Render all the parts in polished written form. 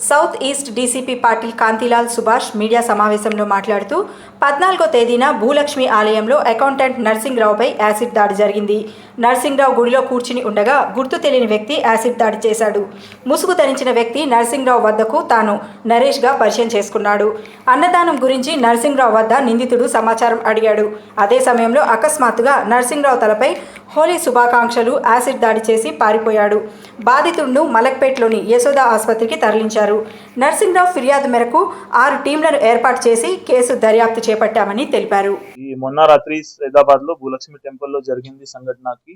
South east DCP Patil Kantilal Subhash media సమావేశంలో మాట్లాడుతూ 14వ తేదీన భూలక్ష్మి ఆలయంలో అకౌంటెంట్ నర్సింగ్రావుపై యాసిడ్ దాడి జరిగింది. నర్సింగ్రావు గుడిలో కూర్చుని ఉండగా గుర్తు తెలియని వ్యక్తి యాసిడ్ దాడి చేశాడు. ముసుగు ధరించిన వ్యక్తి నర్సింగ్రావు వద్దకు తాను నరేష్గా పరిచయం చేసుకున్నాడు. అన్నదానం గురించి నర్సింగ్రావు వద్ద నిందితుడు సమాచారం అడిగాడు. అదే సమయంలో అకస్మాత్తుగా నర్సింగ్రావు తలపై హోలీ శుభాకాంక్షలు యాసిడ్ దాడి చేసి పారిపోయాడు. బాధితుడిను మలక్పేట్లోని యశోద ఆసుపత్రికి తరలించారు. నర్సింగ్రావు ఫిర్యాదు మేరకు 6 టీంలను ఏర్పాటు చేసి కేసు దర్యాప్తు చేపట్టామని తెలిపారు. ఈ మొన్న రాత్రి హైదరాబాద్ లో భూలక్ష్మి టెంపుల్ లో జరిగింది సంఘటనకి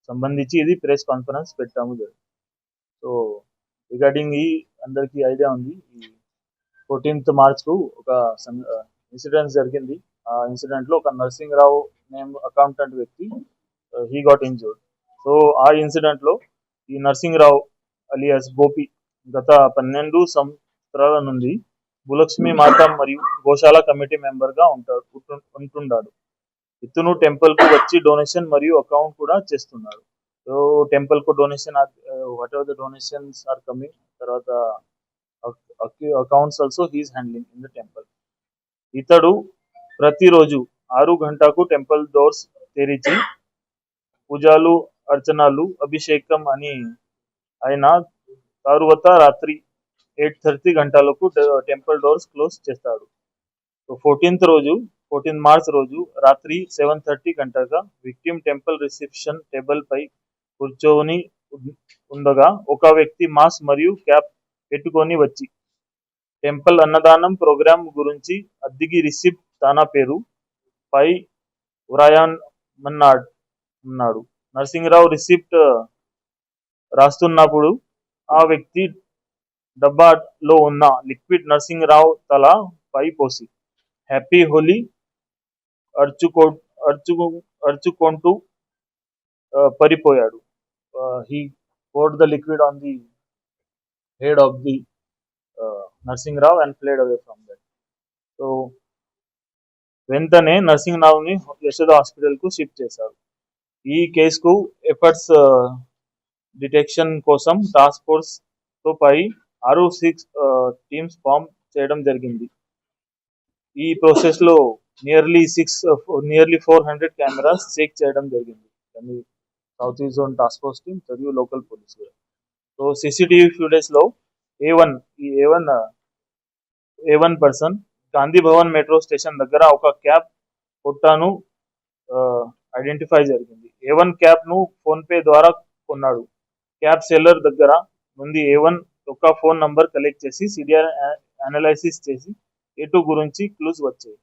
సంబంధించి ఇది ప్రెస్ కాన్ఫరెన్స్ పెట్టాము. సో రిగార్డింగ్ ఈ అందరికి ఐడియా ఉంది. ఈ 14th మార్చ్ కు ఒక ఇన్సిడెంట్ జరిగింది. ఆ ఇన్సిడెంట్ లో ఒక నర్సింగ్రావు నేమ్ అకౌంటెంట్ వ్యక్తి హీ గాట్ ఇంజూర్డ్. సో ఆ ఇన్సిడెంట్ లో ఈ నర్సింగ్రావు అలియాస్ గోపి గత 12 సంవత్సరాల నుండి భూలక్ష్మి మాత మరియు గోశాల కమిటీ మెంబర్ గా ఉంటున్నాడు. ఇతను టెంపుల్ కు వచ్చి డొనేషన్ మరియు అకౌంట్ కూడా చేస్తున్నాడు. సో టెంపుల్ కు donation whatever the donations are coming, తర్వాత accounts also he's handling in the temple. ఇతడు ప్రతిరోజు 6 గంటలకు టెంపుల్ డోర్స్ తెరిచి పూజలు, అర్చనలు, అభిషేకం అని ఆయన తరువాత రాత్రి 8:30 గంటలకు టెంపుల్ డోర్స్ క్లోజ్ చేస్తాడు. 14 మార్చ్ రోజు రాత్రి 7:30 గంటగా విక్టిమ్ టెంపుల్ రిసెప్షన్ టేబుల్ పై కూర్చొని ఉండగా ఒక వ్యక్తి మాస్క్ మరియు క్యాప్ పెట్టుకొని వచ్చి టెంపుల్ అన్నదానం ప్రోగ్రాం గురించి అద్దెకి రిసిప్ట్ తన పేరు పై వ్రాయమన్నాడు. నర్సింగ్రావు రిసిప్ట్ రాస్తున్నప్పుడు ఆ వ్యక్తి డబ్బాలో ఉన్న లిక్విడ్ నర్సింగ్రావు తల పై పోసి హ్యాపీ హోలీ అర్చుకుంటూ పరిపోయాడు. He poured the liquid on the head of the Narsingrao and fled away from that. So వెంటనే నర్సింగ్రావుని యశోద హాస్పిటల్ కు షిఫ్ట్ చేశారు. ఈ కేసుకు ఎఫర్ట్స్ డిటెక్షన్ కోసం టాస్క్ ఫోర్స్ తో పై 6 టీమ్స్ ఫామ్ చేయడం జరిగింది. ఈ ప్రాసెస్ లో నియర్లీ 400 కెమెరాస్ చెక్ చేయడం జరిగింది. South east zone task force team మరియు local police. So CCTV footage లో A1 person Gandhi Bhavan metro station దగ్గర ఒక క్యాబ్ కొట్టాను ఐడెంటిఫై జరిగింది. A1 క్యాబ్ ను ఫోన్ పే ద్వారా కొన్నాడు. క్యాబ్ సెల్లర్ దగ్గర నుండి A1 ఒక ఫోన్ నంబర్ కలెక్ట్ చేసి సిడిఆర్ అనాలిసిస్ చేసి A2 గురించి క్లూస్ వచ్చాయి.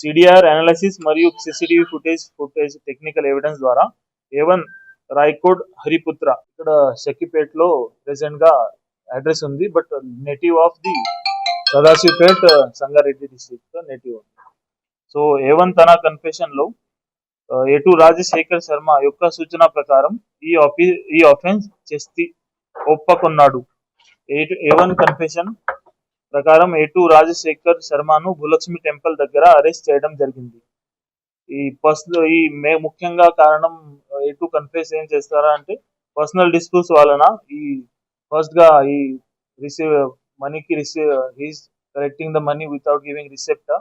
సిడిఆర్ అనాలిసిస్ మరియు సిసిటివి ఫుటేజ్ టెక్నికల్ ఎవిడెన్స్ ద్వారా A1 రాయ్కోడ్ హరిపుత్ర, ఇక్కడ షకీపేట్ లో ప్రెసెంట్ గా అడ్రస్ ఉంది, but native of the Sadashivpet Sangareddy district native. So A1 తన కన్ఫెషన్ లో A2 రాజశేఖర్ శర్మ యొక్క సూచన ప్రకారం ఈ ఆఫెన్స్ చేసి ఒప్పుకున్నాడు. A1 కన్ఫెషన్ ప్రకారం A2 రాజశేఖర్ శర్మను భూలక్ష్మి టెంపుల్ దగ్గర అరెస్ట్ చేయడం జరిగింది. ముఖ్యంగా కారణం A2 కన్ఫెస్ ఏం చేస్తారా అంటే పర్సనల్ డిస్ప్యూట్స్ వలన ఫస్ట్ గా he's collecting the money without giving receipt,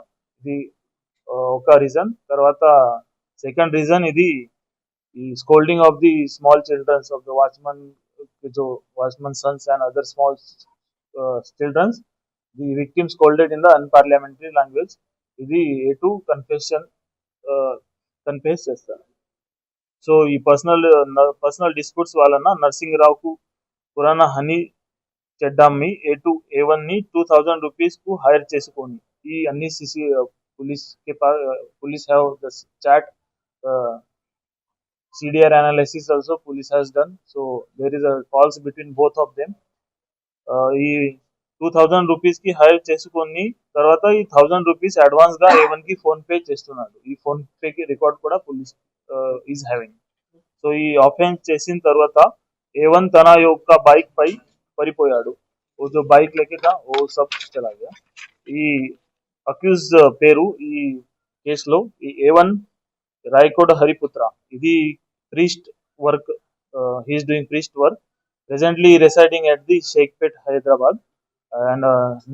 ఇది ఒక రీజన్. తర్వాత సెకండ్ రీజన్ ఇది ఈ scolding of the small children's of the watchman sons and other small children's. The victim scolded in the unparliamentary language. ఇది A2 confess చేస్తారు. So ఈ personal disputes వలన నర్సింగ్రావుకు పురాణ హనీ చెడ్డామ్మి A1 ని 2000 రూపీస్ కు హైర్ చేసుకొని ఈ అన్ని police have the chat, CDR analysis also police has done. So there is a calls between both of them. ఈ 2000 రూపీస్ కి హైర్ చేసుకొని తర్వాత ఈ 1000 రూపీస్ అడ్వాన్స్ గా A1 కి ఫోన్ పే చేస్తున్నాడు. ఈ ఫోన్ పే కి రికార్డ్ కూడా పోలీస్ ఈజ్ హ్యావింగ్. సో ఈ ఆఫెన్స్ చేసిన తర్వాత A1 తన యొక్క బైక్ పై పరిపోయాడు. जो बाइक लेके था वो सब चला गया. ఈ అక్యూజ్ పేరు ఈ కేసులో ఈ A1 రాయ్కోడ్ హరిపుత్ర, ఇది priest work, he's doing priest work, presently residing at the Shaikpet Hyderabad. And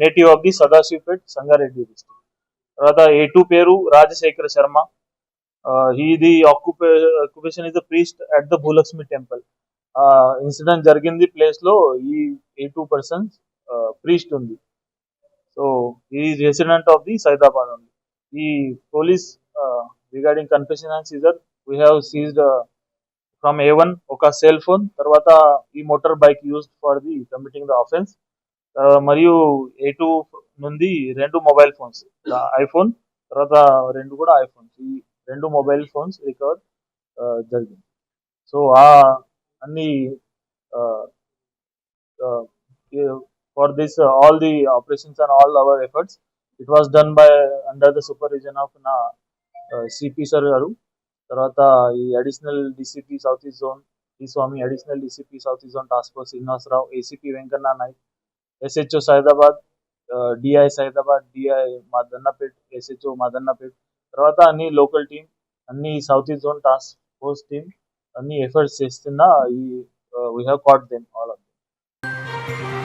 native of the Sadashivpet Sangareddy district. తర్వాత A2 పేరు Rajasekhara Sharma. He the occupation is a priest at the Bhulakshmi temple. Incident జరిగింది ప్లేస్ లో ఈ A2 పర్సన్స్ ప్రీస్ట్ ఉంది. So ఈ resident of the Saidabad ఉంది. ఈ police regarding confession and seizure we have seized from A1 ఒక సెల్ ఫోన్, తర్వాత ఈ motor bike used for the committing the offence. మరియు A2 నుండి 2 మొబైల్ ఫోన్స్, ఐఫోన్ తర్వాత 2 కూడా ఐఫోన్స్, ఈ 2 మొబైల్ ఫోన్స్ రికవర్ జరిగింది. సో ఆ అన్ని for this all the operations and all our efforts, it was done by under the supervision of na CP sir garu. తర్వాత ఈ additional DCP south east zone ఈ Swamy, additional DCP south east zone task force Srinivasarao, ACP Venkanna Naik, SHO Saidabad, DI Saidabad, DI Madannapet, SHO Madannapet, తర్వాత అన్ని local team, అన్ని south east zone task force team అన్ని efforts చేస్తున్నా ఈ we have caught them all of them.